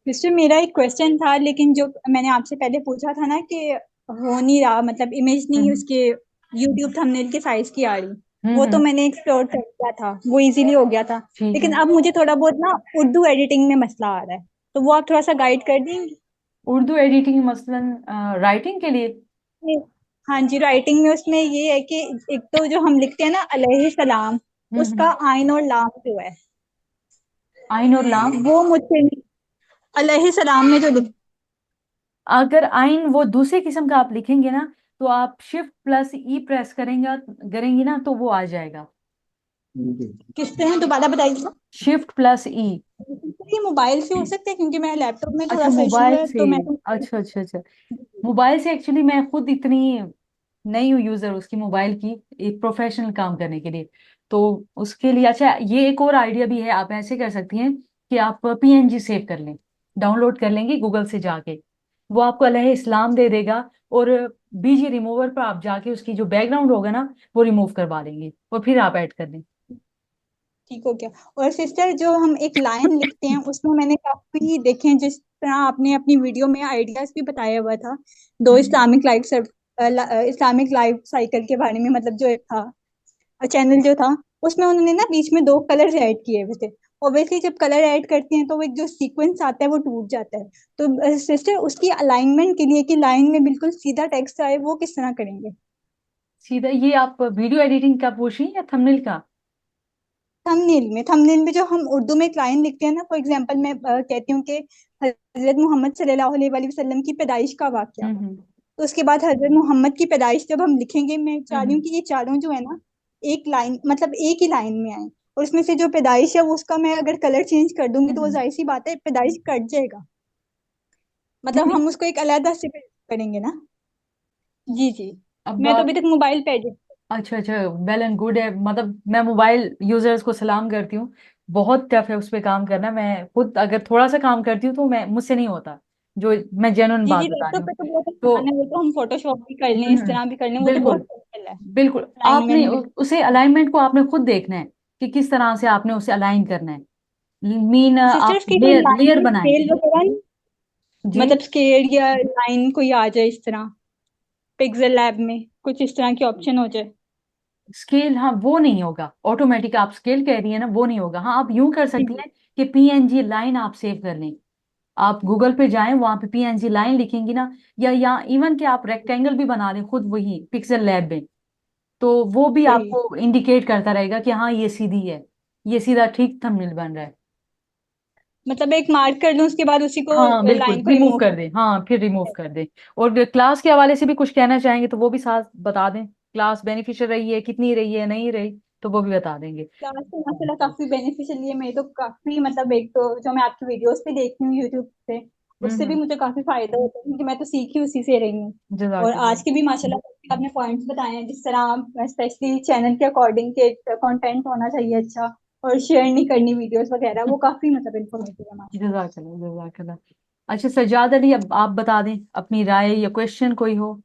सिस्टर मेरा एक क्वेश्चन था, लेकिन जो मैंने आपसे पहले पूछा था ना कि हो नहीं रहा, मतलब इमेज नहीं हम्म उसके यूट्यूब थंबनेल के साइज की आ रही, वो तो हम्म, मैंने एक्सप्लोर कर लिया था, वो इजीली हो गया था। ठीक लेकिन है। अब मुझे थोड़ा बहुत ना उर्दू एडिटिंग में मसला आ रहा है, तो वो आप थोड़ा सा गाइड कर देंगे? उर्दू एडिटिंग मसलन राइटिंग के लिए? हाँ जी, राइटिंग में उसमें ये है कि एक तो जो हम लिखते हैं ना अलैहि सलाम, उसका हम्म, आइन और लाम जो है, आइन और लाम? वो मुझसे अलैहि सलाम में जो अगर आइन वो दूसरे किस्म का आप लिखेंगे ना, तो आप Shift+E प्रेस करेंगी ना, तो वो आ जाएगा। किससे हैं दोबारा बताइए। Shift+E। ये मोबाइल से हो सकता है, क्योंकि मेरे लैपटॉप में थोड़ा अच्छा, सा इशू मोबाइल है, से? तो मैं तो अच्छा अच्छा अच्छा, मोबाइल से एक्चुअली मैं खुद इतनी नई हूँ यूजर उसकी, मोबाइल की, एक प्रोफेशनल काम करने के लिए। तो उसके लिए, अच्छा, ये एक और आइडिया भी है, आप ऐसे कर सकती हैं कि आप पीएनजी सेव कर लें, डाउनलोड कर लेंगे गूगल से जाके, वो आपको अलह इस्लाम दे देगा, और बीजी रिमूवर पर आप जाके उसकी जो बैकग्राउंड होगा ना, वो रिमूव करवा लेंगे, और फिर आप ऐड कर लें। ठीक हो गया। और सिस्टर जो हम एक लाइन लिखते हैं उसमें मैंने काफी देखे हैं, जिस तरह आपने अपनी वीडियो में आइडियाज भी बताया हुआ था, दो हम्म इस्लामिक लाइफ साइकिल के बारे में, मतलब जो एक था चैनल जो था, उसमें उन्होंने ना बीच में 2 कलर्स ऐड किए हुए थे। ऑब्वियसली जब कलर ऐड करते हैं तो वो एक जो सीक्वेंस आता है वो टूट जाता है। तो सिस्टर उसकी अलाइनमेंट के लिए कि लाइन में बिल्कुल सीधा टेक्स्ट आए, वो किस तरह करेंगे? सीधा ये आप वीडियो एडिटिंग का पूछ रही हैं या थंबनेल का? थंबनेल में जो हम उर्दू में एक लाइन लिखते हैं ना, फॉर एग्जांपल मैं कहती हूँ कि हजरत मोहम्मद सल्लल्लाहु अलैहि वसल्लम की पैदाइश का वाकया, हम्म तो उसके बाद हजरत मोहम्मद की पैदाइश जब हम लिखेंगे, मैं चाह रही हम्म हूँ कि ये चारों जो है ना एक लाइन, मतलब एक ही लाइन में आए। और उसमें से जो पैदाइश है वो उसका मैं अगर कलर चेंज कर दूंगी तो वो हम्म, जाहिर सी बात है पैदाइश कट जाएगा, नहीं मतलब नहीं, हम उसको एक अलग से करेंगे ना। जी जी। अब मैं तो अभी तक मोबाइल पे edit अच्छा अच्छा, वेल एंड गुड है। मतलब मैं मोबाइल यूजर्स को सलाम करती हूँ। बहुत टफ है उस पे काम करना। मैं खुद अगर थोड़ा सा काम करती हूँ तो मैं मुझसे नहीं होता। जो मैं जेन्युइन जी बात जी, बता रही लैपटॉप हूँ। पे तो बहुत तो आसान है, वो तो हम फोटोशॉप भी कर लें, इस तरह भी कर लें, वो तो बहुत बिल्कुल सिंपल है। बिल्कुल। आपने अलाइनमेंट भी। उसे अलाइनमेंट को आपने खुद देखना है कि किस तरह से आपने उसे अलाइन करना है। मीन सिस्टर, आप उसकी कोई लेयर लेयर लाइन बनाएं। स्केल वगैरह नहीं? जी। मतलब स्केल या लाइन कोई आ जाए इस तरह, पिक्सेल लैब में कुछ इस तरह की ऑप्शन हो जाए? स्केल, हाँ वो नहीं होगा ऑटोमेटिक। आप स्केल कह रही है ना, वो नहीं होगा। हाँ आप यूं कर जी सकती जी। हैं कि पीएनजी लाइन आप सेव कर लें। आप गूगल पे जाएं, वहां पे पीएनजी लाइन लिखेंगी ना, या इवन कि आप रेक्टेंगल भी बना लें खुद वही पिक्सल लैब में, तो वो भी सही। आपको इंडिकेट करता रहेगा कि हाँ ये सीधी है, ये सीधा ठीक थंबनेल बन रहा है। मतलब एक मार्क कर लूं, उसके बाद उसी को हाँ बिल्कुल, लाइन को रिमूव रिमूव कर दें। हाँ फिर रिमूव कर दें। और क्लास के हवाले से भी कुछ कहना चाहेंगे तो वो भी साथ बता दें। क्लास बेनिफिशियल रही है, कितनी रही है, नहीं रही, तो वो भी बता देंगे। क्लास तो माशाल्लाह काफी बेनिफिशियल है मेरे तो। काफी मतलब, एक तो जो मैं आपकी वीडियोस पे देखती हूँ यूट्यूब पे, उससे भी हम्म। मुझे काफी फायदा होता है, क्योंकि मैं तो सीखी उसी से रही हूँ। और जजाकल्ला। आज के भी माशाल्लाह काफी आपने पॉइंट्स बताए हैं, जिस तरह स्पेशली चैनल के अकॉर्डिंग के कंटेंट होना चाहिए अच्छा, और शेयर नहीं करनी वीडियोस वगैरह, वो काफी मतलब इन्फॉर्मेटिव है माशाल्लाह। जजाकल्ला जजाकल्ला। अच्छा सजाद अली, अब आप बता दें अपनी राय या क्वेश्चन कोई हो।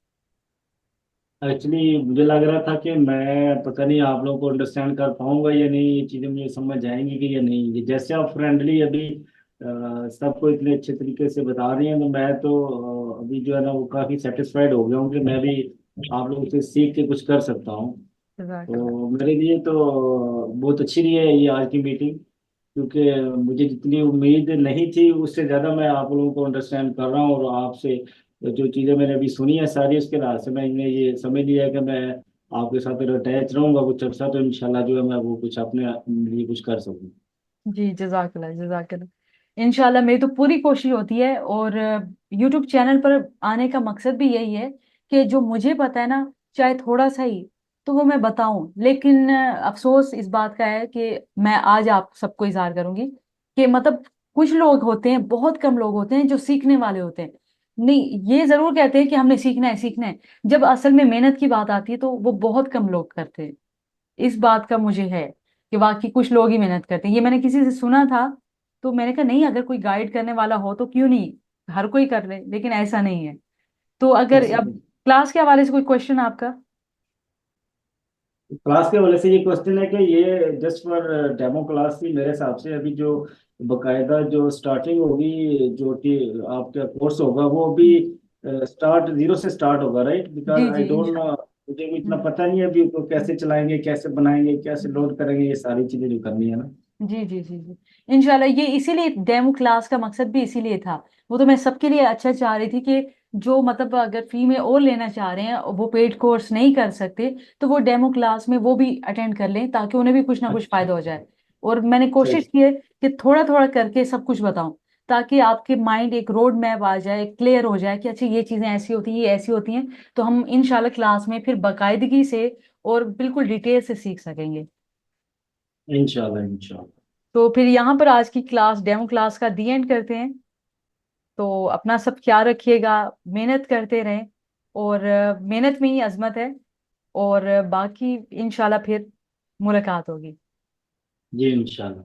एक्चुअली मुझे लग रहा था कि मैं पता नहीं आप लोगों को अंडरस्टैंड कर पाऊंगा या नहीं, ये चीज़ें मुझे समझ आएंगी कि या नहीं। ये जैसे आप फ्रेंडली अभी सबको इतने अच्छे तरीके से बता रही हैं, तो मैं तो अभी जो है ना वो काफ़ी सेटिस्फाइड हो गया हूँ कि मैं भी आप लोगों से सीख के कुछ कर सकता हूँ। जजाकल्ला। तो मेरे लिए तो बहुत अच्छी रही है ये आज की मीटिंग, क्योंकि मुझे जितनी उम्मीद नहीं थी उससे ज़्यादा मैं आप लोगों को अंडरस्टैंड कर रहा हूँ। और आपसे जो चीज़ें मैंने अभी सुनी है सारी, उसके लिहाज से मैंने ये समझ लिया है कि मैं आपके साथ अगर अटैच रहूंगा कुछ अर्सा, तो इंशाल्लाह जो है मैं वो कुछ अपने लिए कुछ कर सकूँ। जी जजाकल्ला जजाकल्ला। इंशाल्लाह मेरी तो पूरी कोशिश होती है। और यूट्यूब चैनल पर आने का मकसद भी यही है कि जो मुझे पता है ना, चाहे थोड़ा सा ही, तो वो मैं बताऊं। लेकिन अफसोस इस बात का है कि मैं आज आप सबको इजहार करूंगी कि मतलब कुछ लोग होते हैं, बहुत कम लोग होते हैं जो सीखने वाले होते हैं। नहीं, ये जरूर कहते हैं कि हमने सीखना है सीखना है, जब असल में मेहनत की बात आती है तो वो बहुत कम लोग करते हैं। इस बात का मुझे है कि वाकई कुछ लोग ही मेहनत करते हैं। ये मैंने किसी से सुना था, तो मैंने कहा नहीं, अगर कोई गाइड करने वाला हो तो क्यों नहीं, हर कोई कर ले। लेकिन ऐसा नहीं है। तो अगर ऐसे अब क्लास के हवाले से कोई क्वेश्चन आपका। क्लास के वजह से ये क्वेश्चन है कि ये जस्ट फॉर डेमो क्लास थी मेरे हिसाब से। अभी जो बकायदा जो स्टार्टिंग होगी, जो कि आपका कोर्स होगा, वो अभी स्टार्ट जीरो से स्टार्ट होगा, राइट? बिकॉज जी आई जी डोंट नो, इंशाल्लाह। मुझे भी इतना हम्म, पता नहीं है अभी, तो कैसे चलाएंगे, कैसे बनाएंगे, कैसे लोड करेंगे, ये सारी चीजें जो करनी है ना। जी जी जी जी इंशाल्लाह। ये इसीलिए डेमो क्लास का मकसद भी इसीलिए था। वो तो मैं सबके लिए अच्छा चाह रही थी कि जो मतलब अगर फ्री में और लेना चाह रहे हैं, वो पेड कोर्स नहीं कर सकते, तो वो डेमो क्लास में वो भी अटेंड कर लें, ताकि उन्हें भी कुछ ना कुछ अच्छा। फायदा हो जाए। और मैंने सही। कोशिश की है कि थोड़ा थोड़ा करके सब कुछ बताऊं, ताकि आपके माइंड एक रोड मैप आ जाए, क्लियर हो जाए कि अच्छा ये चीजें ऐसी होती हैं, ये ऐसी होती हैं। तो हम इंशाल्लाह क्लास में फिर बाकायदगी से और बिल्कुल डिटेल से सीख सकेंगे। इंशाल्लाह इंशाल्लाह। तो फिर यहाँ पर आज की क्लास, डेमो क्लास का दी एंड करते हैं। तो अपना सब ख्याल रखिएगा, मेहनत करते रहें। और मेहनत में ही अजमत है। और बाकी इंशाल्लाह फिर मुलाकात होगी। जी इंशाल्लाह।